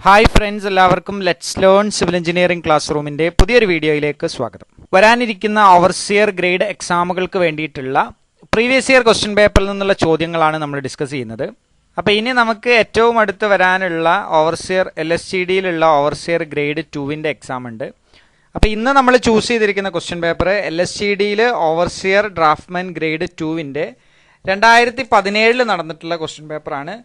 Hi friends, എല്ലാവർക്കും let's learn civil engineering class റൂമിൻ്റെ പുതിയൊരു വീഡിയോയിലേക്ക് സ്വാഗതം. വരാനിരിക്കുന്ന ഓവർസിയർ ഗ്രേഡ് എക്സാമുകൾക്ക് വേണ്ടിയിട്ടുള്ള പ്രീവിയസ് ഇയർ ക്വസ്റ്റ്യൻ പേപ്പറിൽ നിന്നുള്ള ചോദ്യങ്ങളാണ് നമ്മൾ ഡിസ്കസ് ചെയ്യുന്നത്. അപ്പോൾ ഇനി നമുക്ക് ഏറ്റവും അടുത്ത് വരാനുള്ള ഓവർസിയർ LSTDയിലുള്ള ഓവർസിയർ ഗ്രേഡ് 2വിൻ്റെ എക്സാം ഉണ്ട്. അപ്പോൾ ഇന്ന് നമ്മൾ ചൂസ് ചെയ്തിരിക്കുന്ന ക്വസ്റ്റ്യൻ പേപ്പർ LSTDയിൽ ഓവർസിയർ ഡ്രാഫ്റ്റ്മാൻ ഗ്രേഡ് 2വിൻ്റെ 2017 നടന്നിട്ടുള്ള ക്വസ്റ്റ്യൻ പേപ്പറാണ്.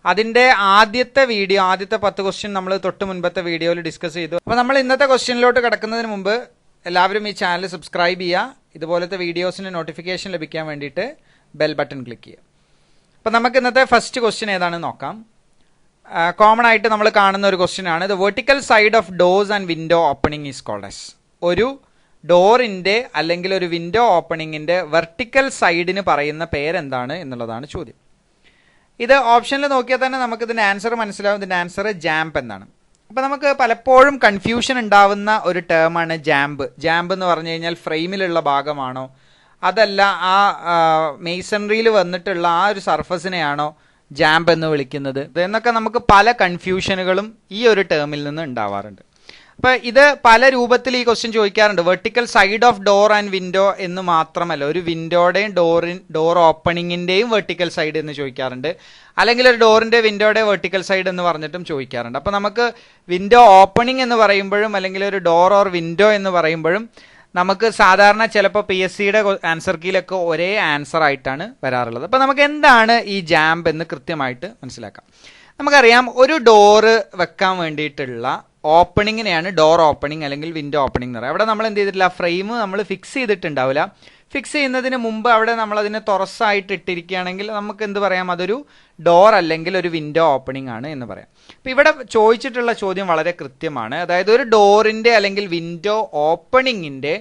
അതിൻ്റെ ആദ്യത്തെ 10 ക്വസ്റ്റ്യൻ നമ്മൾ തൊട്ട് മുൻപത്തെ വീഡിയോയിൽ ഡിസ്കസ് ചെയ്തു. അപ്പോൾ നമ്മൾ ഇന്നത്തെ ക്വസ്റ്റ്യനിലോട്ട് കിടക്കുന്നതിന് മുമ്പ് എല്ലാവരും ഈ ചാനൽ സബ്സ്ക്രൈബ് ചെയ്യുക. ഇതുപോലത്തെ വീഡിയോസിന് നോട്ടിഫിക്കേഷൻ ലഭിക്കാൻ വേണ്ടിയിട്ട് ബെൽ ബട്ടൺ ക്ലിക്ക് ചെയ്യുക. അപ്പോൾ നമുക്ക് ഇന്നത്തെ ഫസ്റ്റ് ക്വസ്റ്റ്യൻ ഏതാണെന്ന് നോക്കാം. കോമൺ ആയിട്ട് നമ്മൾ കാണുന്ന ഒരു ക്വസ്റ്റ്യൻ ആണ്. The vertical side of doors and window opening is called as. ഒരു ഡോറിൻ്റെ അല്ലെങ്കിൽ ഒരു വിൻഡോ ഓപ്പണിങ്ങിൻ്റെ വെർട്ടിക്കൽ സൈഡിന് പറയുന്ന പേരെന്താണ് എന്നുള്ളതാണ് ചോദ്യം. ഇത് ഓപ്ഷനിൽ നോക്കിയാൽ തന്നെ നമുക്ക് ഇതിൻ്റെ ആൻസർ മനസ്സിലാവും. ഇതിൻ്റെ ആൻസർ ജാമ്പ് എന്നാണ്. അപ്പോൾ നമുക്ക് പലപ്പോഴും കൺഫ്യൂഷൻ ഉണ്ടാവുന്ന ഒരു ടേമാണ് ജാമ്പ്. ജാമ്പ് എന്ന് പറഞ്ഞു കഴിഞ്ഞാൽ ഫ്രെയിമിലുള്ള ഭാഗമാണോ, അതല്ല ആ മേസൺറിയിൽ വന്നിട്ടുള്ള ആ ഒരു സർഫസിനെയാണോ ജാമ്പ് എന്ന് വിളിക്കുന്നത് എന്നൊക്കെ നമുക്ക് പല കൺഫ്യൂഷനുകളും ഈ ഒരു ടേമിൽ നിന്ന് ഉണ്ടാവാറുണ്ട്. അപ്പോൾ ഇത് പല രൂപത്തിൽ ഈ ക്വസ്റ്റ്യൻ ചോദിക്കാറുണ്ട്. Vertical side of door and window എന്ന് മാത്രമല്ല, ഒരു വിൻഡോയുടെയും ഡോർ ഓപ്പണിങ്ങിൻ്റെയും വെർട്ടിക്കൽ സൈഡ് എന്ന് ചോദിക്കാറുണ്ട്. അല്ലെങ്കിൽ ഒരു ഡോറിൻ്റെ വിൻഡോയുടെ വെർട്ടിക്കൽ സൈഡ് എന്ന് പറഞ്ഞിട്ടും ചോദിക്കാറുണ്ട്. അപ്പോൾ നമുക്ക് വിൻഡോ ഓപ്പണിംഗ് എന്ന് പറയുമ്പോഴും അല്ലെങ്കിൽ ഒരു ഡോർ ഓർ വിൻഡോ എന്ന് പറയുമ്പോഴും നമുക്ക് സാധാരണ ചിലപ്പോൾ PSCയുടെ ആൻസർ കീയിലൊക്കെ ഒരേ ആൻസർ ആയിട്ടാണ് വരാറുള്ളത്. അപ്പോൾ നമുക്ക് എന്താണ് ഈ ജാമ്പ് എന്ന് കൃത്യമായിട്ട് മനസ്സിലാക്കാം. നമുക്കറിയാം, ഒരു ഡോറ് വെക്കാൻ വേണ്ടിയിട്ടുള്ള ഓപ്പണിങ്ങിനെയാണ് ഡോർ ഓപ്പണിംഗ് അല്ലെങ്കിൽ വിൻഡോ ഓപ്പണിംഗ് എന്ന് പറയുക. അവിടെ നമ്മൾ എന്ത് ചെയ്തിട്ടില്ല, ഫ്രെയിം നമ്മൾ ഫിക്സ് ചെയ്തിട്ടുണ്ടാവില്ല. ഫിക്സ് ചെയ്യുന്നതിന് മുമ്പ് അവിടെ നമ്മളതിനെ തുറസായിട്ട് ഇട്ടിരിക്കുകയാണെങ്കിൽ നമുക്ക് എന്ത് പറയാം, അതൊരു ഡോർ അല്ലെങ്കിൽ ഒരു വിൻഡോ ഓപ്പണിംഗ് ആണ് എന്ന് പറയാം. അപ്പം ഇവിടെ ചോദിച്ചിട്ടുള്ള ചോദ്യം വളരെ കൃത്യമാണ്. അതായത് ഒരു ഡോറിൻ്റെ അല്ലെങ്കിൽ വിൻഡോ ഓപ്പണിങ്ങിൻ്റെ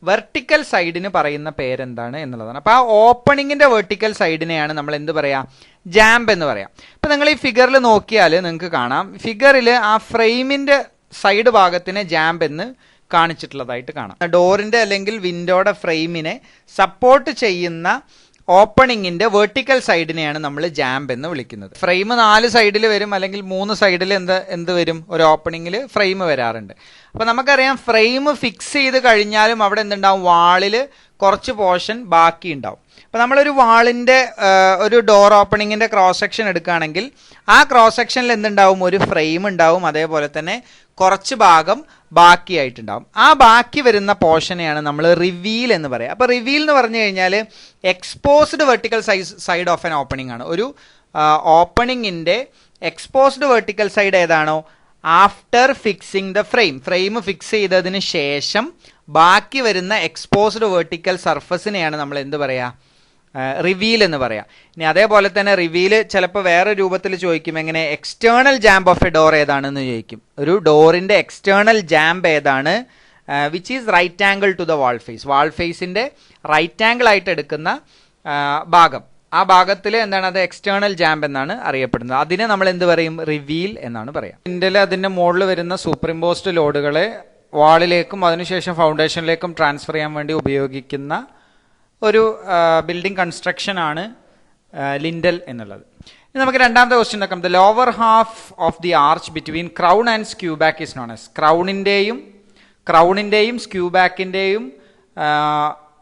വെർട്ടിക്കൽ സൈഡിന് പറയുന്ന പേരെന്താണ് എന്നുള്ളതാണ്. അപ്പോൾ ആ ഓപ്പണിങ്ങിൻ്റെ വെർട്ടിക്കൽ സൈഡിനെയാണ് നമ്മൾ എന്ത് പറയാം, ജാമ്പ് എന്ന് പറയാം. ഇപ്പം നിങ്ങൾ ഈ ഫിഗറിൽ നോക്കിയാൽ നിങ്ങൾക്ക് കാണാം, ഫിഗറിൽ ആ ഫ്രെയിമിൻ്റെ സൈഡ് ഭാഗത്തിനെ ജാമ്പ് എന്ന് കാണിച്ചിട്ടുള്ളതായിട്ട് കാണാം. ഡോറിൻ്റെ അല്ലെങ്കിൽ വിൻഡോയുടെ ഫ്രെയിമിനെ സപ്പോർട്ട് ചെയ്യുന്ന ഓപ്പണിങ്ങിൻ്റെ വെർട്ടിക്കൽ സൈഡിനെയാണ് നമ്മൾ ജാമ്പ് എന്ന് വിളിക്കുന്നത്. ഫ്രെയിം 4 സൈഡിൽ വരും, അല്ലെങ്കിൽ 3 സൈഡിൽ എന്ത് വരും, ഒരു ഓപ്പണിങ്ങിൽ ഫ്രെയിം വരാറുണ്ട്. അപ്പോൾ നമുക്കറിയാം, ഫ്രെയിം ഫിക്സ് ചെയ്ത് കഴിഞ്ഞാലും അവിടെ എന്തുണ്ടാവും, വാളിൽ കുറച്ച് പോർഷൻ ബാക്കി ഉണ്ടാവും. അപ്പോൾ നമ്മളൊരു വാളിൻ്റെ ഒരു ഡോർ ഓപ്പണിങ്ങിൻ്റെ ക്രോസ് സെക്ഷൻ എടുക്കുകയാണെങ്കിൽ ആ ക്രോസ് സെക്ഷനിൽ എന്തുണ്ടാവും, ഒരു ഫ്രെയിം ഉണ്ടാവും, അതേപോലെ തന്നെ കുറച്ച് ഭാഗം ബാക്കിയായിട്ടുണ്ടാവും. ആ ബാക്കി വരുന്ന പോർഷനെയാണ് നമ്മൾ റിവീൽ എന്ന് പറയുക. അപ്പോൾ റിവീൽ എന്ന് പറഞ്ഞു കഴിഞ്ഞാൽ exposed vertical side of an opening ആണ്. ഒരു ഓപ്പണിങ്ങിൻ്റെ എക്സ്പോസ്ഡ് വെർട്ടിക്കൽ സൈഡ് ഏതാണോ, after fixing the frame fix ചെയ്തതിന് ശേഷം ബാക്കി വരുന്ന എക്സ്പോസ്ഡ് വെർട്ടിക്കൽ സർഫസിനെയാണ് നമ്മൾ എന്ത് പറയുക, റിവീൽ എന്ന് പറയാം. ഇനി അതേപോലെ തന്നെ റിവീൽ ചിലപ്പോൾ വേറെ രൂപത്തിൽ ചോദിക്കും. എങ്ങനെ, external jamb of a door ഏതാണെന്ന് ചോദിക്കും. ഒരു ഡോറിൻ്റെ എക്സ്റ്റേണൽ ജാമ്പ് ഏതാണ്, which is right angle to the wall face. Wall ഫേസിൻ്റെ റൈറ്റ് ആംഗിൾ ആയിട്ട് എടുക്കുന്ന ഭാഗം, ആ ഭാഗത്തിൽ എന്താണ്, അത് എക്സ്റ്റേണൽ ജാമ്പ് എന്നാണ് അറിയപ്പെടുന്നത്. അതിനെ നമ്മൾ എന്ത് പറയും, റിവീൽ എന്നാണ് പറയാം. ഇതിൻ്റെ അതിൻ്റെ മുകളിൽ വരുന്ന സൂപ്പർ ഇമ്പോസ്ഡ് ലോഡുകളെ വാളിലേക്കും അതിനുശേഷം ഫൗണ്ടേഷനിലേക്കും ട്രാൻസ്ഫർ ചെയ്യാൻ വേണ്ടി ഉപയോഗിക്കുന്ന ഒരു ബിൽഡിംഗ് കൺസ്ട്രക്ഷൻ ആണ് ലിൻഡൽ എന്നുള്ളത്. ഇനി നമുക്ക് രണ്ടാമത്തെ ക്വസ്റ്റ്യൻ നോക്കാം. The lower half of the arch between crown and skew back is known as. ക്രൗണിൻ്റെയും സ്ക്യൂ ബാക്കിൻ്റെയും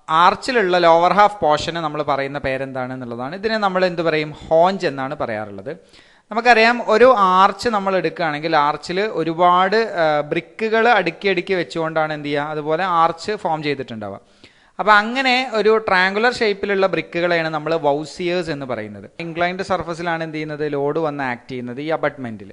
ആർച്ചിലുള്ള ലോവർ ഹാഫ് പോർഷന് നമ്മൾ പറയുന്ന പേരെന്താണ് എന്നുള്ളതാണ്. ഇതിനെ നമ്മൾ എന്ത് പറയും, ഹോഞ്ച് എന്നാണ് പറയാറുള്ളത്. നമുക്കറിയാം, ഒരു ആർച്ച് നമ്മൾ എടുക്കുകയാണെങ്കിൽ ആർച്ചിൽ ഒരുപാട് ബ്രിക്കുകൾ അടുക്കി വെച്ചുകൊണ്ടാണ് എന്ത് ചെയ്യുക, അതുപോലെ ആർച്ച് ഫോം ചെയ്തിട്ടുണ്ടാവുക. അപ്പോൾ അങ്ങനെ ഒരു ട്രയാങ്കുലർ ഷേപ്പിലുള്ള ബ്രിക്കുകളെയാണ് നമ്മൾ വൗസിയേഴ്സ് എന്ന് പറയുന്നത്. ഇൻക്ലൈൻഡ് സർഫസിലാണ് എന്ത് ചെയ്യുന്നത്, ലോഡ് വന്ന് ആക്ട് ചെയ്യുന്നത് ഈ അബട്ട്മെൻറ്റിൽ.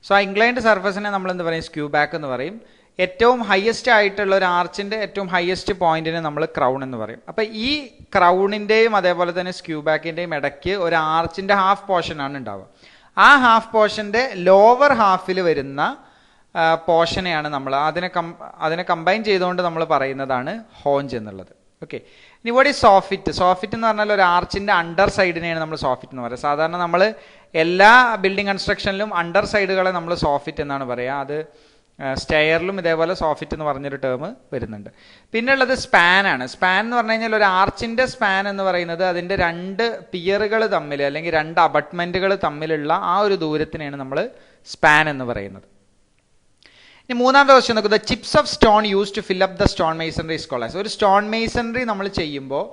സോ ആ ഇൻക്ലൈൻഡ് സർഫസിനെ നമ്മൾ എന്ത് പറയും, സ്ക്യൂ ബാക്ക് എന്ന് പറയും. ഏറ്റവും ഹയസ്റ്റ് ആയിട്ടുള്ള ഒരു ആർച്ചിൻ്റെ ഏറ്റവും ഹയസ്റ്റ് പോയിന്റിനെ നമ്മൾ ക്രൗൺ എന്ന് പറയും. അപ്പോൾ ഈ ക്രൗണിൻ്റെയും അതേപോലെ തന്നെ സ്ക്യൂ ബാക്കിൻ്റെയും ഇടയ്ക്ക് ഒരു ആർച്ചിൻ്റെ ഹാഫ് പോർഷനാണ് ഉണ്ടാവുക. ആ ഹാഫ് പോർഷൻ്റെ ലോവർ ഹാഫിൽ വരുന്ന പോർഷനെയാണ് നമ്മൾ അതിനെ കമ്പൈൻ ചെയ്തുകൊണ്ട് നമ്മൾ പറയുന്നതാണ് ഹോഞ്ച് എന്നുള്ളത്. ഓക്കെ. ഇനി ഇവിടെ സോഫിറ്റ് എന്ന് പറഞ്ഞാൽ ഒരു ആർച്ചിൻ്റെ അണ്ടർ സൈഡിനെയാണ് നമ്മൾ സോഫിറ്റ് എന്ന് പറയുക. സാധാരണ നമ്മൾ എല്ലാ ബിൽഡിംഗ് കൺസ്ട്രക്ഷനിലും അണ്ടർ സൈഡുകളെ നമ്മൾ സോഫിറ്റ് എന്നാണ് പറയുക. അത് സ്റ്റെയറിലും ഇതേപോലെ സോഫിറ്റ് എന്ന് പറഞ്ഞൊരു ടേം വരുന്നുണ്ട്. പിന്നെ ഉള്ളത് സ്പാൻ ആണ്. സ്പാൻ എന്ന് പറഞ്ഞു കഴിഞ്ഞാൽ ഒരു ആർച്ചിൻ്റെ സ്പാൻ എന്ന് പറയുന്നത് അതിൻ്റെ 2 പിയറുകൾ തമ്മിൽ അല്ലെങ്കിൽ 2 അബട്ട്മെൻറ്റുകൾ തമ്മിലുള്ള ആ ഒരു ദൂരത്തിനെയാണ് നമ്മൾ സ്പാൻ എന്ന് പറയുന്നത്. ഇനി മൂന്നാമത്തെ ക്വസ്റ്റ്യൻ നോക്കുക, chips of stone use to fill up the stone masonry scholars. ഒരു സ്റ്റോൺ മേസണറി നമ്മൾ ചെയ്യുമ്പോൾ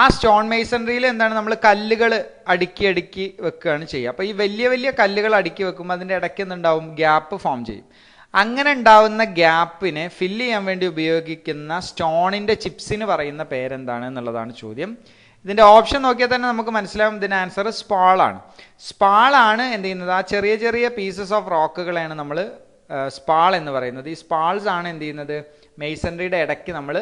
ആ സ്റ്റോൺ മേസണറിയിൽ എന്താണ് നമ്മൾ കല്ലുകൾ അടുക്കി അടുക്കി വെക്കുകയാണ് ചെയ്യുക. അപ്പോൾ ഈ വലിയ വലിയ കല്ലുകൾ അടുക്കി വെക്കുമ്പോൾ അതിൻ്റെ ഇടയ്ക്ക് എന്തുണ്ടാവും, ഗ്യാപ്പ് ഫോം ചെയ്യും. അങ്ങനെ ഉണ്ടാവുന്ന ഗ്യാപ്പിനെ ഫില്ല് ചെയ്യാൻ വേണ്ടി ഉപയോഗിക്കുന്ന സ്റ്റോണിൻ്റെ ചിപ്സിന് പറയുന്ന പേരെന്താണ് എന്നുള്ളതാണ് ചോദ്യം. ഇതിൻ്റെ ഓപ്ഷൻ നോക്കിയാൽ തന്നെ നമുക്ക് മനസ്സിലാവും ഇതിൻ്റെ ആൻസർ സ്പാളാണ്. സ്പാളാണ് എന്ത് ചെയ്യുന്നത്, ആ ചെറിയ ചെറിയ പീസസ് ഓഫ് റോക്കുകളെയാണ് നമ്മൾ സ്പാൾ എന്ന് പറയുന്നത്. ഈ സ്പാൾസ് ആണ് എന്ത് ചെയ്യുന്നത്, മേസണറിയുടെ ഇടയ്ക്ക് നമ്മൾ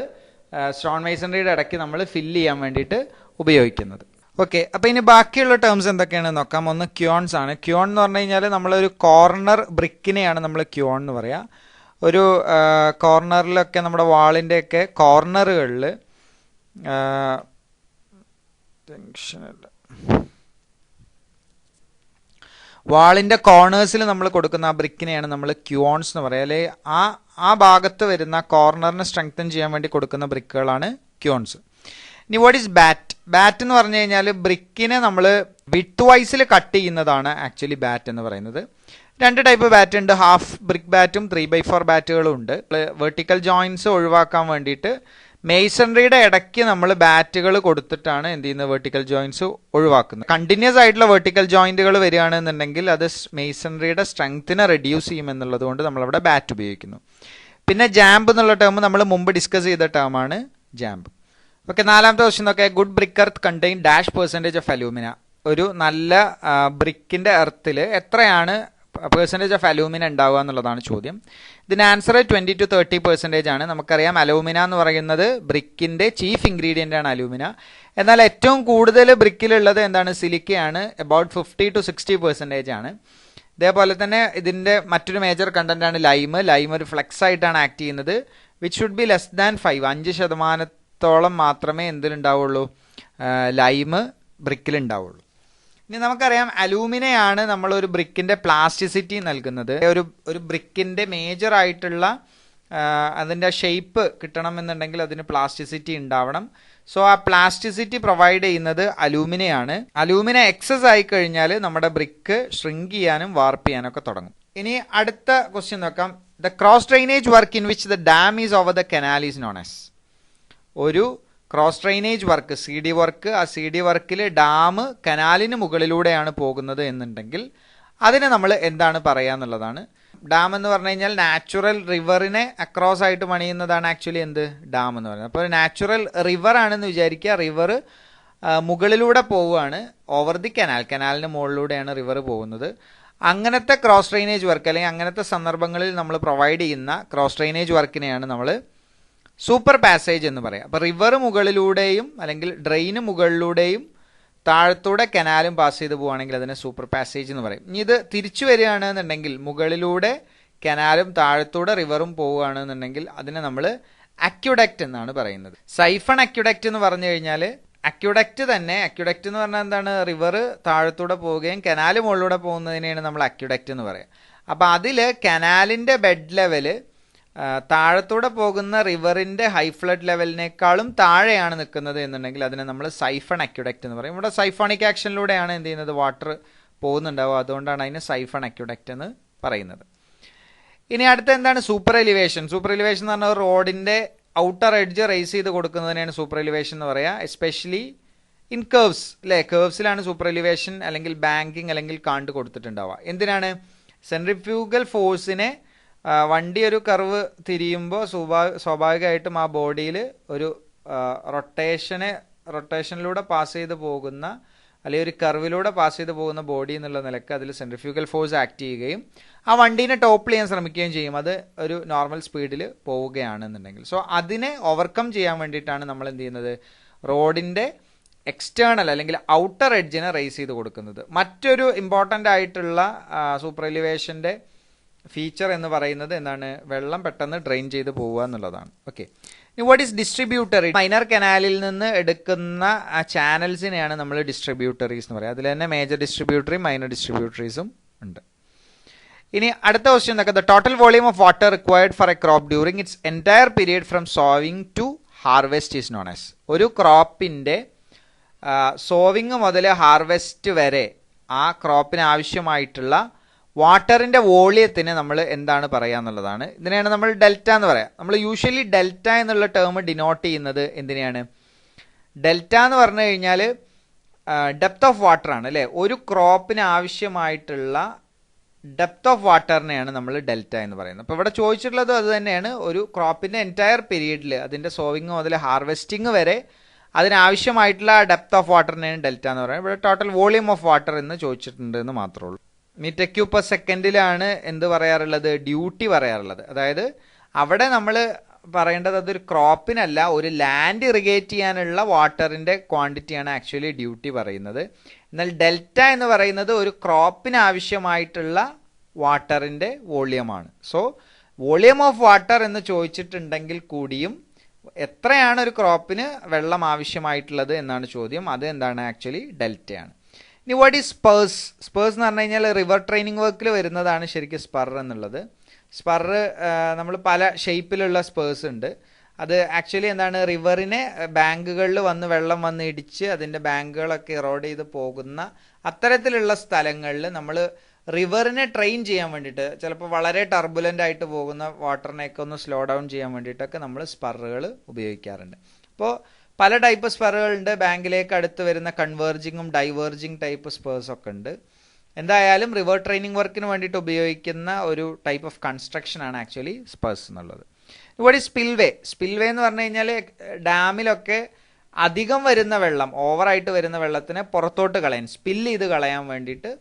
സ്റ്റോൺ മേസണറിയുടെ ഇടയ്ക്ക് നമ്മൾ ഫില്ല് ചെയ്യാൻ വേണ്ടിയിട്ട് ഉപയോഗിക്കുന്നത്. ഓക്കെ, അപ്പോൾ ഇനി ബാക്കിയുള്ള ടേംസ് എന്തൊക്കെയാണെന്ന് നോക്കാം. ഒന്ന് ക്യോൺസ് ആണ്. ക്യോൺ എന്ന് പറഞ്ഞു കഴിഞ്ഞാൽ നമ്മളൊരു കോർണർ ബ്രിക്കിനെയാണ് നമ്മൾ ക്യോൺ എന്ന് പറയുക. ഒരു കോർണറിലൊക്കെ നമ്മുടെ വാളിൻ്റെയൊക്കെ കോർണറുകളിൽ വാളിൻ്റെ കോർണേഴ്സിൽ നമ്മൾ കൊടുക്കുന്ന ആ ബ്രിക്കിനെയാണ് നമ്മൾ ക്യോൺസ് എന്ന് പറയുക. അല്ലെങ്കിൽ ആ ഭാഗത്ത് വരുന്ന കോർണറിനെ സ്ട്രെങ്തൻ ചെയ്യാൻ വേണ്ടി കൊടുക്കുന്ന ബ്രിക്കുകളാണ് ക്യോൺസ്. ഇനി വാട്ട് ഈസ് ബാറ്റ്? ബാറ്റ് എന്ന് പറഞ്ഞു കഴിഞ്ഞാൽ ബ്രിക്കിനെ നമ്മൾ വിഡ്ത്ത് വൈസിൽ കട്ട് ചെയ്യുന്നതാണ് ആക്ച്വലി ബാറ്റ് എന്ന് പറയുന്നത്. രണ്ട് ടൈപ്പ് ബാറ്റ് ഉണ്ട്, ഹാഫ് ബ്രിക്ക് ബാറ്റും 3/4 ബാറ്റുകളും ഉണ്ട്. വെർട്ടിക്കൽ ജോയിൻസ് ഒഴിവാക്കാൻ വേണ്ടിയിട്ട് മേസണറിയുടെ ഇടയ്ക്ക് നമ്മൾ ബാറ്റുകൾ കൊടുത്തിട്ടാണ് എന്ത് ചെയ്യുന്നത്, വെർട്ടിക്കൽ ജോയിൻസ് ഒഴിവാക്കുന്നത്. കണ്ടിന്യൂസ് ആയിട്ടുള്ള വെർട്ടിക്കൽ ജോയിന്റുകൾ വരികയാണെന്നുണ്ടെങ്കിൽ അത് മേസണറിയുടെ സ്ട്രെങ്ത്തിനെ റെഡ്യൂസ് ചെയ്യുമെന്നുള്ളത് കൊണ്ട് നമ്മളവിടെ ബാറ്റ് ഉപയോഗിക്കുന്നു. പിന്നെ ജാമ്പ് എന്നുള്ള ടേം നമ്മൾ മുമ്പ് ഡിസ്കസ് ചെയ്ത ടേമാണ് ജാമ്പ്. ഓക്കെ, നാലാമത്തെ ക്വസ്റ്റ്യൻ നോക്കെ, good brick earth contain -% of alumina. ഒരു നല്ല ബ്രിക്കിന്റെ എർത്തിൽ എത്രയാണ് % ഓഫ് അലൂമിന ഉണ്ടാവുക എന്നുള്ളതാണ് ചോദ്യം. ഇതിന് ആൻസർ 20 to 30% ആണ്. നമുക്കറിയാം അലൂമിന എന്ന് പറയുന്നത് ബ്രിക്കിന്റെ ചീഫ് ഇൻഗ്രീഡിയൻ്റ് ആണ് അലൂമിന. എന്നാൽ ഏറ്റവും കൂടുതൽ ബ്രിക്കിലുള്ളത് എന്താണ്, സിലിക്കയാണ്. അബൌട്ട് 50 to 60% ആണ്. ഇതേപോലെ തന്നെ ഇതിന്റെ മറ്റൊരു മേജർ കണ്ടന്റ് ആണ് ലൈം. ലൈം ഒരു ഫ്ലെക്സ് ആയിട്ടാണ് ആക്ട് ചെയ്യുന്നത്. Which should be less than 5% മാത്രമേ എന്തിലുണ്ടാവുള്ളൂ, ലൈം ബ്രിക്കിലുണ്ടാവുള്ളൂ. ഇനി നമുക്കറിയാം അലൂമിനയാണ് നമ്മളൊരു ബ്രിക്കിന്റെ പ്ലാസ്റ്റിസിറ്റി നൽകുന്നത്. ഒരു ബ്രിക്കിന്റെ മേജർ ആയിട്ടുള്ള അതിൻ്റെ ഷേപ്പ് കിട്ടണമെന്നുണ്ടെങ്കിൽ അതിന് പ്ലാസ്റ്റിസിറ്റി ഉണ്ടാവണം. സോ ആ പ്ലാസ്റ്റിസിറ്റി പ്രൊവൈഡ് ചെയ്യുന്നത് അലൂമിനയാണ്. അലൂമിന എക്സസ് ആയി കഴിഞ്ഞാൽ നമ്മുടെ ബ്രിക്ക് ഷ്രിങ്ക് ചെയ്യാനും വാർപ്പ് ചെയ്യാനും ഒക്കെ തുടങ്ങും. ഇനി അടുത്ത ക്വസ്റ്റ്യൻ നോക്കാം. The cross drainage work in which the dam is over the canal is known as. ഒരു cross drainage work, CD work, ആ CD വർക്കിൽ ഡാം കനാലിന് മുകളിലൂടെയാണ് പോകുന്നത് എന്നുണ്ടെങ്കിൽ അതിനെ നമ്മൾ എന്താണ് പറയുക എന്നുള്ളതാണ്. ഡാം എന്ന് പറഞ്ഞു കഴിഞ്ഞാൽ നാച്ചുറൽ റിവറിനെ അക്രോസ് ആയിട്ട് പണിയുന്നതാണ് ആക്ച്വലി എന്ത്, ഡാം എന്ന് പറയുന്നത്. അപ്പോൾ നാച്ചുറൽ റിവർ ആണെന്ന് വിചാരിക്കുക, റിവർ മുകളിലൂടെ പോവുകയാണ് ഓവർ ദി കനാൽ, കനാലിന് മുകളിലൂടെയാണ് റിവർ പോകുന്നത്. അങ്ങനത്തെ ക്രോസ് ഡ്രെയിനേജ് വർക്ക് അല്ലെങ്കിൽ അങ്ങനത്തെ സന്ദർഭങ്ങളിൽ നമ്മൾ പ്രൊവൈഡ് ചെയ്യുന്ന ക്രോസ് ഡ്രെയിനേജ് വർക്കിനെയാണ് നമ്മൾ സൂപ്പർ പാസേജ് എന്ന് പറയാം. അപ്പോൾ റിവർ മുകളിലൂടെയും അല്ലെങ്കിൽ ഡ്രെയിന് മുകളിലൂടെയും താഴത്തൂടെ കനാലും പാസ് ചെയ്ത് പോവുകയാണെങ്കിൽ അതിനെ സൂപ്പർ പാസേജ് എന്ന് പറയും. ഇനി ഇത് തിരിച്ചു വരികയാണെന്നുണ്ടെങ്കിൽ മുകളിലൂടെ കനാലും താഴത്തൂടെ റിവറും പോവുകയാണെന്നുണ്ടെങ്കിൽ അതിനെ നമ്മൾ അക്യുഡക്റ്റ് എന്നാണ് പറയുന്നത്. സൈഫൺ അക്യുഡക്റ്റ് എന്ന് പറഞ്ഞു കഴിഞ്ഞാൽ അക്യുഡക്റ്റ് തന്നെ, അക്യുഡക്റ്റ് എന്ന് പറഞ്ഞാൽ എന്താണ്, റിവർ താഴത്തൂടെ പോവുകയും കനാല് മുകളിലൂടെ പോകുന്നതിനെയാണ് നമ്മൾ അക്യുഡക്റ്റ് എന്ന് പറയുക. അപ്പോൾ അതിൽ കനാലിൻ്റെ ബെഡ് ലെവല് താഴത്തൂടെ പോകുന്ന റിവറിന്റെ ഹൈ ഫ്ലഡ് ലെവലിനേക്കാളും താഴെയാണ് നിൽക്കുന്നത് എന്നുണ്ടെങ്കിൽ അതിനെ നമ്മൾ സൈഫൺ അക്യുഡക്റ്റ് എന്ന് പറയും. ഇവിടെ സൈഫോണിക് ആക്ഷനിലൂടെയാണ് എന്ത് ചെയ്യുന്നത്, വാട്ടർ പോകുന്നുണ്ടാവുക. അതുകൊണ്ടാണ് അതിന് സൈഫൺ അക്യുഡക്റ്റ് എന്ന് പറയുന്നത്. ഇനി അടുത്ത എന്താണ് സൂപ്പർ എലിവേഷൻ. സൂപ്പർ എലിവേഷൻ എന്ന് പറഞ്ഞാൽ റോഡിന്റെ ഔട്ടർ എഡ്ജ് റേസ് ചെയ്ത് കൊടുക്കുന്നതിനാണ് സൂപ്പർ എലിവേഷൻ എന്ന് പറയുക. എസ്പെഷ്യലി ഇൻ കേർവ്സ്, അല്ലേ, കേർവ്സിലാണ് സൂപ്പർ എലിവേഷൻ അല്ലെങ്കിൽ ബാങ്കിങ് അല്ലെങ്കിൽ കാണ്ട് കൊടുത്തിട്ടുണ്ടാവുക. എന്തിനാണ്, സെൻട്രിഫ്യൂഗൽ ഫോഴ്സിനെ വണ്ടി ഒരു കർവ് തിരിയുമ്പോൾ സ്വാഭാവികമായിട്ടും ആ ബോഡിയിൽ ഒരു റൊട്ടേഷനിലൂടെ പാസ് ചെയ്ത് പോകുന്ന അല്ലെങ്കിൽ ഒരു കർവിലൂടെ പാസ് ചെയ്ത് പോകുന്ന ബോഡി എന്നുള്ള നിലക്ക് അതിൽ സെൻട്രിഫ്യൂഗൽ ഫോഴ്സ് ആക്ട് ചെയ്യുകയും ആ വണ്ടീനെ ടോപ്പിൾ ചെയ്യാൻ ശ്രമിക്കുകയും ചെയ്യും, അത് ഒരു നോർമൽ സ്പീഡിൽ പോവുകയാണെന്നുണ്ടെങ്കിൽ. സോ അതിനെ ഓവർകം ചെയ്യാൻ വേണ്ടിയിട്ടാണ് നമ്മൾ എന്ത് ചെയ്യുന്നത്, റോഡിൻ്റെ എക്സ്റ്റേണൽ അല്ലെങ്കിൽ ഔട്ടർ എഡ്ജിനെ റേസ് ചെയ്ത് കൊടുക്കുന്നത്. മറ്റൊരു ഇമ്പോർട്ടൻ്റ് ആയിട്ടുള്ള സൂപ്പർ എലിവേഷൻ്റെ ഫീച്ചർ എന്ന് പറയുന്നത് എന്താണ്, വെള്ളം പെട്ടെന്ന് ഡ്രെയിൻ ചെയ്ത് പോവുക എന്നുള്ളതാണ്. ഓക്കെ, ഇനി വാട്ട് ഈസ് ഡിസ്ട്രിബ്യൂട്ടറി? മൈനർ കനാലിൽ നിന്ന് എടുക്കുന്ന ചാനൽസിനെയാണ് നമ്മൾ ഡിസ്ട്രിബ്യൂട്ടറീസ് എന്ന് പറയുക. അതിൽ തന്നെ മേജർ ഡിസ്ട്രിബ്യൂട്ടറിയും മൈനർ ഡിസ്ട്രിബ്യൂട്ടറീസും ഉണ്ട്. ഇനി അടുത്ത ക്വസ്റ്റ്യൻ നോക്കാം. The total volume of water required for a crop during its entire period from sowing to harvest is known as. ഒരു ക്രോപ്പിൻ്റെ സോവിങ് മുതൽ ഹാർവെസ്റ്റ് വരെ ആ ക്രോപ്പിന് ആവശ്യമായിട്ടുള്ള വാട്ടറിൻ്റെ വോളിയത്തിന് നമ്മൾ എന്താണ് പറയുക എന്നുള്ളതാണ്. ഇതിനെയാണ് നമ്മൾ ഡെൽറ്റ എന്ന് പറയാം. നമ്മൾ യൂഷ്വലി ഡെൽറ്റ എന്നുള്ള ടേം ഡിനോട്ട് ചെയ്യുന്നത് എന്തിനെയാണ്? ഡെൽറ്റ എന്ന് പറഞ്ഞു കഴിഞ്ഞാൽ ഡെപ്ത് ഓഫ് വാട്ടർ ആണ് അല്ലേ. ഒരു ക്രോപ്പിന് ആവശ്യമായിട്ടുള്ള ഡെപ്ത് ഓഫ് വാട്ടറിനെയാണ് നമ്മൾ ഡെൽറ്റ എന്ന് പറയുന്നത്. അപ്പോൾ ഇവിടെ ചോദിച്ചിട്ടുള്ളത് അത് തന്നെയാണ്. ഒരു ക്രോപ്പിൻ്റെ എൻറ്റയർ പീരീഡിൽ അതിൻ്റെ സോവിങ് മുതൽ ഹാർവെസ്റ്റിംഗ് വരെ അതിനാവശ്യമായിട്ടുള്ള ഡെപ്ത് ഓഫ് വാട്ടറിനെയാണ് ഡെൽറ്റ എന്ന് പറയുന്നത്. ഇവിടെ ടോട്ടൽ വോളിയം ഓഫ് വാട്ടർ എന്ന് ചോദിച്ചിട്ടുണ്ട് എന്ന് മാത്രമേ ഉള്ളൂ. മീറ്റർ ക്യൂബ് പെർ സെക്കൻഡിലാണ് എന്ത് പറയാറുള്ളത്? ഡ്യൂട്ടി പറയാറുള്ളത്. അതായത് അവിടെ നമ്മൾ പറയേണ്ടത് അതൊരു ക്രോപ്പിനല്ല, ഒരു ലാൻഡ് ഇറിഗേറ്റ് ചെയ്യാനുള്ള വാട്ടറിൻ്റെ ക്വാണ്ടിറ്റിയാണ് ആക്ച്വലി ഡ്യൂട്ടി പറയുന്നത്. എന്നാൽ ഡെൽറ്റ എന്ന് പറയുന്നത് ഒരു ക്രോപ്പിന് ആവശ്യമായിട്ടുള്ള വാട്ടറിൻ്റെ വോളിയമാണ്. സോ വോളിയം ഓഫ് വാട്ടർ എന്ന് ചോദിച്ചിട്ടുണ്ടെങ്കിൽ കൂടിയും എത്രയാണ് ഒരു ക്രോപ്പിന് വെള്ളം ആവശ്യമായിട്ടുള്ളത് എന്നാണ് ചോദ്യം. അത് എന്താണ്? ആക്ച്വലി ഡെൽറ്റയാണ്. ഇനി വാട്ട് ഈസ് സ്പേഴ്സ്? സ്പേഴ്സ് എന്ന് പറഞ്ഞു കഴിഞ്ഞാൽ റിവർ ട്രെയിനിങ് വർക്കിൽ വരുന്നതാണ് ശരിക്കും സ്പർ എന്നുള്ളത്. സ്പർ നമ്മൾ പല ഷേപ്പിലുള്ള സ്പേഴ്സ് ഉണ്ട്. അത് ആക്ച്വലി എന്താണ്? റിവറിനെ ബാങ്കുകളിൽ വെള്ളം വന്ന് ഇടിച്ച് അതിൻ്റെ ബാങ്കുകളൊക്കെ ഇറോഡ് ചെയ്ത് പോകുന്ന അത്തരത്തിലുള്ള സ്ഥലങ്ങളിൽ നമ്മൾ റിവറിനെ ട്രെയിൻ ചെയ്യാൻ വേണ്ടിയിട്ട്, ചിലപ്പോൾ വളരെ ടർബുലൻ്റ് ആയിട്ട് പോകുന്ന വാട്ടറിനെയൊക്കെ ഒന്ന് സ്ലോ ഡൗൺ ചെയ്യാൻ വേണ്ടിയിട്ടൊക്കെ നമ്മൾ സ്പറുകൾ ഉപയോഗിക്കാറുണ്ട്. അപ്പോൾ പല ടൈപ്പ് സ്പറുകളുണ്ട്. ബാങ്കിലേക്ക് അടുത്ത് വരുന്ന കൺവേർജിങ്ങും ഡൈവേർജിങ് ടൈപ്പ് സ്പേഴ്സ് ഒക്കെ ഉണ്ട്. എന്തായാലും റിവർ ട്രെയിനിങ് വർക്കിന് വേണ്ടിയിട്ട് ഉപയോഗിക്കുന്ന ഒരു ടൈപ്പ് ഓഫ് കൺസ്ട്രക്ഷൻ ആണ് ആക്ച്വലി സ്പേഴ്സ് എന്നുള്ളത്. ഇവിടെ സ്പിൽവേ. സ്പിൽവേ എന്ന് പറഞ്ഞു കഴിഞ്ഞാൽ ഡാമിലൊക്കെ അധികം വരുന്ന വെള്ളം, ഓവറായിട്ട് വരുന്ന വെള്ളത്തിനെ പുറത്തോട്ട് കളയാൻ, സ്പില്ല് ചെയ്ത് കളയാൻ വേണ്ടിയിട്ട്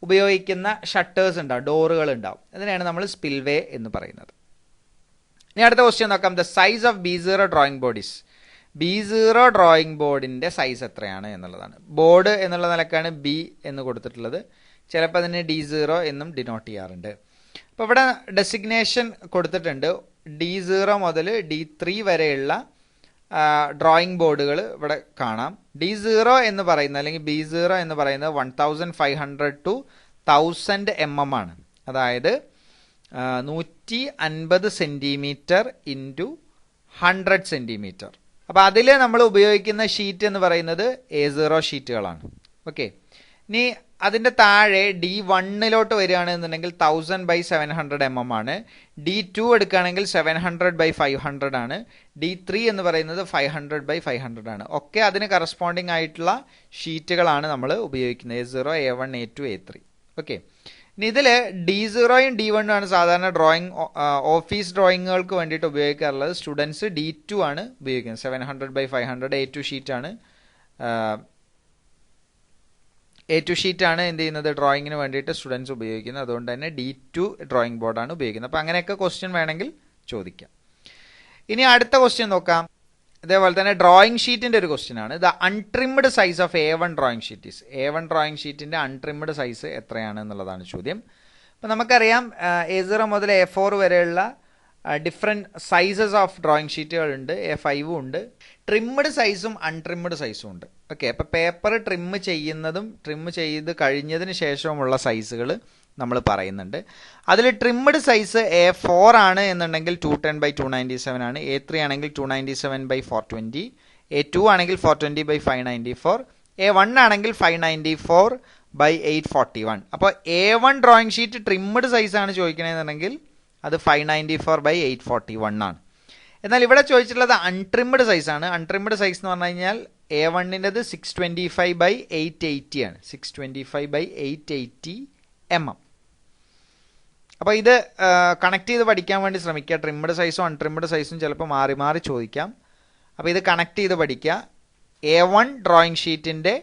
ഉപയോഗിക്കുന്ന ഷട്ടേഴ്സ് ഉണ്ടാവും, ഡോറുകൾ ഉണ്ടാവും. അതിനെയാണ് നമ്മൾ സ്പിൽവേ എന്ന് പറയുന്നത്. ഇനി അടുത്ത ക്വസ്റ്റ്യൻ നോക്കാം. The size of B0 drawing board is. B0 drawing ബോർഡിൻ്റെ സൈസ് എത്രയാണ് എന്നുള്ളതാണ്. ബോർഡ് എന്നുള്ള നിലക്കാണ് B എന്ന് കൊടുത്തിട്ടുള്ളത്. ചിലപ്പോൾ അതിന് D0 എന്നും ഡിനോട്ട് ചെയ്യാറുണ്ട്. അപ്പോൾ ഇവിടെ ഡെസിഗ്നേഷൻ കൊടുത്തിട്ടുണ്ട്. D0 മുതൽ D3 വരെയുള്ള ഡ്രോയിങ് ബോർഡുകൾ ഇവിടെ കാണാം. D0 എന്ന് പറയുന്നത് അല്ലെങ്കിൽ B0 എന്ന് പറയുന്നത് 1500 to 1000 mm ആണ്. അതായത് 150 സെൻറ്റിമീറ്റർ ഇൻറ്റു 100 സെൻറ്റിമീറ്റർ. അപ്പോൾ അതിൽ നമ്മൾ ഉപയോഗിക്കുന്ന ഷീറ്റ് എന്ന് പറയുന്നത് A0 ഷീറ്റുകളാണ്. ഓക്കെ. ഇനി അതിൻ്റെ താഴെ D1 വരികയാണെന്നുണ്ടെങ്കിൽ 1000/700 mm ആണ്. D2 എടുക്കുകയാണെങ്കിൽ 700/500 ആണ്. D3 എന്ന് പറയുന്നത് 500/500 ആണ്. ഒക്കെ അതിന് കറസ്പോണ്ടിങ് ആയിട്ടുള്ള ഷീറ്റുകളാണ് നമ്മൾ ഉപയോഗിക്കുന്നത്. A0, A1, A2, A3. Okay. ഇനി ഇതിൽ D0യും D1 ആണ് സാധാരണ ഡ്രോയിങ് ഓഫീസ് ഡ്രോയിങ്ങുകൾക്ക് വേണ്ടിയിട്ട് ഉപയോഗിക്കാറുള്ളത്. സ്റ്റുഡൻസ് D2 ആണ് ഉപയോഗിക്കുന്നത്. 700/500 A2 ഷീറ്റാണ്. A2 ഷീറ്റാണ് എന്ത് ചെയ്യുന്നത്? ഡ്രോയിങ്ങിന് വേണ്ടിയിട്ട് സ്റ്റുഡൻസ് ഉപയോഗിക്കുന്നത്. അതുകൊണ്ട് തന്നെ D2 ഡ്രോയിങ് ബോർഡാണ് ഉപയോഗിക്കുന്നത്. അപ്പോൾ അങ്ങനെയൊക്കെ ക്വസ്റ്റ്യൻ വേണമെങ്കിൽ ചോദിക്കാം. ഇനി അടുത്ത ക്വസ്റ്റ്യൻ നോക്കാം. അതേപോലെ തന്നെ ഡ്രോയിങ് ഷീറ്റിൻ്റെ ഒരു ക്വസ്റ്റ്യൻ ആണ്. The untrimmed size of A1 drawing sheet is. A1 drawing ഷീറ്റിൻ്റെ അൺട്രിംഡ് സൈസ് എത്രയാണ് എന്നുള്ളതാണ് ചോദ്യം. അപ്പോൾ നമുക്കറിയാം A0 മുതൽ A4 വരെയുള്ള ഡിഫറെൻറ്റ് സൈസസ് ഓഫ് ഡ്രോയിങ് ഷീറ്റുകളുണ്ട്. A5 ഉണ്ട്. ട്രിമ്മഡ് സൈസും അൺട്രിമ്മഡ് സൈസും ഉണ്ട്. ഓക്കെ. അപ്പോൾ പേപ്പർ ട്രിം ചെയ്യുന്നതും ട്രിം ചെയ്ത് കഴിഞ്ഞതിന് ശേഷവുമുള്ള സൈസുകൾ നമ്മൾ പറയുന്നുണ്ട്. അതിൽ ട്രിമ്മഡ് സൈസ് A4 ആണ് എന്നുണ്ടെങ്കിൽ 210/297 ആണ്. A3 ആണെങ്കിൽ 297/420. A2 ആണെങ്കിൽ 420/594. A1 ആണെങ്കിൽ 594/841. അപ്പോൾ A1 ഡ്രോയിങ് ഷീറ്റ് ട്രിമ്മഡ് സൈസാണ് ചോദിക്കണമെന്നുണ്ടെങ്കിൽ അത് 594/841 ആണ്. എന്നാൽ ഇവിടെ ചോദിച്ചിട്ടുള്ളത് അൺട്രിംഡ് സൈസാണ്. അൺട്രിംഡ് സൈസ് എന്ന് പറഞ്ഞു കഴിഞ്ഞാൽ A1-ൻ്റെത് 625/880 ആണ്. 625/880 mm. അപ്പോൾ ഇത് കണക്ട് ചെയ്ത് പഠിക്കാൻ വേണ്ടി ശ്രമിക്കുക. ട്രിംഡ് സൈസും അൺട്രിംഡ് സൈസും ചിലപ്പോൾ മാറി മാറി ചോദിക്കാം. അപ്പോൾ ഇത് കണക്ട് ചെയ്ത് പഠിക്കുക. A1 ഡ്രോയിങ് ഷീറ്റിൻ്റെ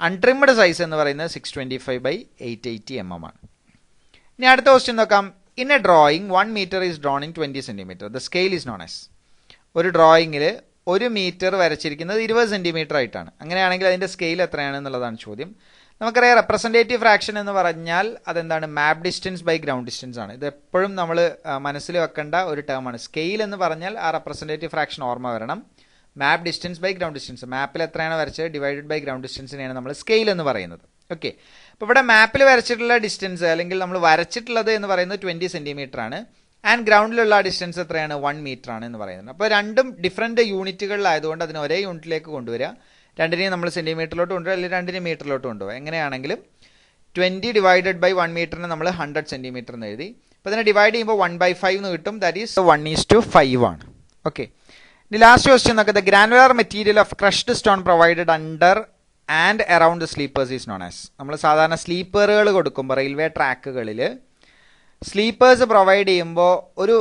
അൺട്രിംഡ് സൈസ് എന്ന് പറയുന്നത് 625/880 mm ആണ്. ഇനി അടുത്ത ക്വസ്റ്റ്യൻ നോക്കാം. In A drawing 1 meter is drawn in 20 cm. The scale is known as. ഒരു ഡ്രോയിങ്ങിൽ 1 മീറ്റർ വരച്ചിരിക്കുന്നത് 20 സെൻറ്റിമീറ്റർ ആയിട്ടാണ്. അങ്ങനെയാണെങ്കിൽ അതിൻ്റെ സ്കെയിൽ എത്രയാണെന്നുള്ളതാണ് ചോദ്യം. നമുക്കറിയാം റെപ്രസെൻറ്റേറ്റീവ് ഫ്രാക്ഷൻ എന്ന് പറഞ്ഞാൽ അതെന്താണ്? Map distance by ground distance ആണ്. ഇത് എപ്പോഴും നമ്മൾ മനസ്സിൽ വെക്കേണ്ട ഒരു ടേമാണ്. സ്കെയിൽ എന്ന് പറഞ്ഞാൽ ആ റെപ്രസെൻറ്റേറ്റീവ് ഫ്രാക്ഷൻ ഓർമ്മ വരണം. Map distance by ground distance, മാപ്പിൽ എത്രയാണ് വരച്ചത് ഡിവൈഡഡ് ബൈ ഗ്രൗണ്ട് ഡിസ്റ്റൻസിനെയാണ് നമ്മൾ സ്കെയിൽ എന്ന് പറയുന്നത്. ഓക്കെ. അപ്പോൾ ഇവിടെ മാപ്പിൽ വരച്ചിട്ടുള്ള ഡിസ്റ്റൻസ് അല്ലെങ്കിൽ നമ്മൾ വരച്ചിട്ടുള്ളത് എന്ന് പറയുന്നത് 20 സെൻറ്റിമീറ്റർ ആണ്. ആൻഡ് ഗ്രൗണ്ടിലുള്ള ഡിസ്റ്റൻസ് എത്രയാണ്? 1 മീറ്റർ ആണ് എന്ന് പറയുന്നത്. അപ്പോൾ രണ്ടും ഡിഫറൻറ്റ് യൂണിറ്റുകളിലായതുകൊണ്ട് അതിന് ഒരേ യൂണിറ്റിലേക്ക് കൊണ്ടുവരിക. രണ്ടിനെയും നമ്മൾ സെൻറ്റിമീറ്ററിലോട്ട് കൊണ്ടുവരിക അല്ലെങ്കിൽ രണ്ടിനെയും മീറ്ററിലോട്ട് കൊണ്ടുപോകുക. എങ്ങനെയാണെങ്കിലും 20 ഡിവൈഡഡ് ബൈ 1 മീറ്ററിന് നമ്മൾ 100 സെൻറ്റിമീറ്റർ എന്ന് എഴുതി. അപ്പോൾ ഇതിനെ ഡിവൈഡ് ചെയ്യുമ്പോൾ 1/5 എന്ന് കിട്ടും. ദാറ്റ് ഈസ് 1:5 ആണ്. ഓക്കെ, ഇനി ലാസ്റ്റ് ക്വസ്റ്റ്യൻ നോക്കുക. The granular material of crushed stone provided under and around the sleepers is known as. നമ്മൾ സാധാരണ സ്ലീപ്പറുകൾ കൊടുക്കുമ്പോൾ റെയിൽവേ ട്രാക്കുകളിൽ സ്ലീപ്പേഴ്സ് പ്രൊവൈഡ് ചെയ്യുമ്പോൾ ഒരു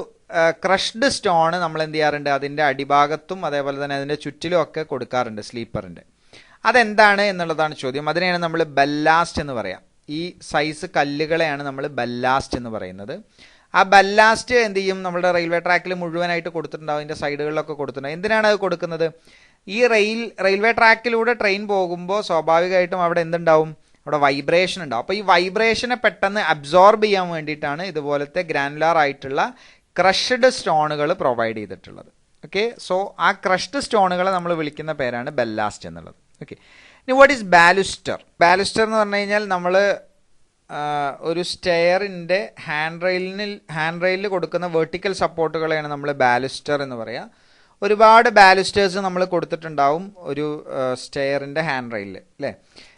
ക്രഷ്ഡ് സ്റ്റോൺ നമ്മൾ എന്ത് ചെയ്യാറുണ്ട്, അതിൻ്റെ അടിഭാഗത്തും അതേപോലെ തന്നെ അതിൻ്റെ ചുറ്റിലും ഒക്കെ കൊടുക്കാറുണ്ട് സ്ലീപ്പറിൻ്റെ. അതെന്താണ് എന്നുള്ളതാണ് ചോദ്യം. അതിനെയാണ് നമ്മൾ ബല്ലാസ്റ്റ് എന്ന് പറയാം. ഈ സൈസ് കല്ലുകളെയാണ് നമ്മൾ ബല്ലാസ്റ്റ് എന്ന് പറയുന്നത്. ആ ബല്ലാസ്റ്റ് എന്ത് ചെയ്യും, നമ്മുടെ റെയിൽവേ ട്രാക്കിൽ മുഴുവനായിട്ട് കൊടുത്തിട്ടുണ്ടാവും, അതിൻ്റെ സൈഡുകളിലൊക്കെ കൊടുത്തിട്ടുണ്ടാവും. എന്തിനാണ് അത് കൊടുക്കുന്നത്? ഈ റെയിൽവേ ട്രാക്കിലൂടെ ട്രെയിൻ പോകുമ്പോൾ സ്വാഭാവികമായിട്ടും അവിടെ എന്തുണ്ടാവും, അവിടെ വൈബ്രേഷൻ ഉണ്ടാവും. അപ്പോൾ ഈ വൈബ്രേഷനെ പെട്ടെന്ന് അബ്സോർബ് ചെയ്യാൻ വേണ്ടിയിട്ടാണ് ഇതുപോലത്തെ ഗ്രാനുലാർ ആയിട്ടുള്ള ക്രഷ്ഡ് സ്റ്റോണുകൾ പ്രൊവൈഡ് ചെയ്തിട്ടുള്ളത്. ഓക്കെ, സോ ആ ക്രഷ്ഡ് സ്റ്റോണുകളെ നമ്മൾ വിളിക്കുന്ന പേരാണ് ബല്ലാസ്റ്റ് എന്നുള്ളത്. ഓക്കെ, ഇനി വാട്ട് ഈസ് ബാലുസ്റ്റർ? ബാലുസ്റ്റർ എന്ന് പറഞ്ഞു കഴിഞ്ഞാൽ നമ്മൾ ഒരു സ്റ്റെയറിൻ്റെ ഹാൻഡ് റെയിലിൽ കൊടുക്കുന്ന വെർട്ടിക്കൽ സപ്പോർട്ടുകളെയാണ് നമ്മൾ ബാലുസ്റ്റർ എന്ന് പറയുക. ഒരുപാട് ബാലുസ്റ്റേഴ്സ് നമ്മൾ കൊടുത്തിട്ടുണ്ടാവും ഒരു സ്റ്റെയറിൻ്റെ ഹാൻഡ് റെയിലിൽ, അല്ലേ?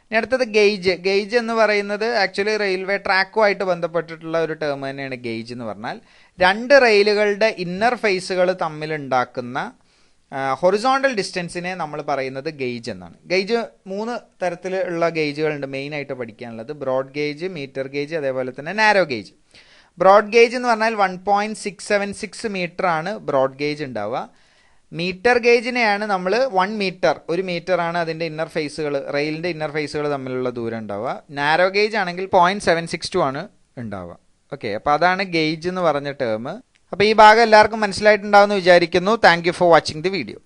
ഇനി അടുത്തത് ഗേജ്. ഗേജ് എന്ന് പറയുന്നത് ആക്ച്വലി റെയിൽവേ ട്രാക്കുമായിട്ട് ബന്ധപ്പെട്ടിട്ടുള്ള ഒരു ടേം തന്നെയാണ് ഗേജ് എന്ന് പറഞ്ഞാൽ. രണ്ട് റെയിലുകളുടെ ഇന്നർ ഫേസുകൾ തമ്മിലുണ്ടാക്കുന്ന ഹൊറിസോണ്ടൽ ഡിസ്റ്റൻസിനെ നമ്മൾ പറയുന്നത് ഗേജ് എന്നാണ്. ഗേജ് 3 തരത്തിലുള്ള ഗേജുകളുണ്ട് മെയിനായിട്ട് പഠിക്കാനുള്ളത്. ബ്രോഡ് ഗേജ്, മീറ്റർ ഗേജ്, അതേപോലെ തന്നെ നാരോ ഗേജ്. ബ്രോഡ് ഗേജ് എന്ന് പറഞ്ഞാൽ 1.676 മീറ്റർ ആണ് ബ്രോഡ് ഗേജ് ഉണ്ടാവുക. മീറ്റർ ഗേജിനെയാണ് നമ്മൾ 1 മീറ്റർ, 1 മീറ്റർ ആണ് അതിൻ്റെ ഇന്നർ ഫേസുകൾ, റെയിലിൻ്റെ ഇന്നർ ഫേസുകൾ തമ്മിലുള്ള ദൂരം ഉണ്ടാവുക. നാരോ ഗേജ് ആണെങ്കിൽ 0.762 ആണ് ഉണ്ടാവുക. ഓക്കെ, അപ്പോൾ അതാണ് ഗേജ് എന്ന് പറഞ്ഞ ടേം. അപ്പോൾ ഈ ഭാഗം എല്ലാവർക്കും മനസ്സിലായിട്ടുണ്ടാവുമെന്ന് വിചാരിക്കുന്നു. Thank you for watching the video.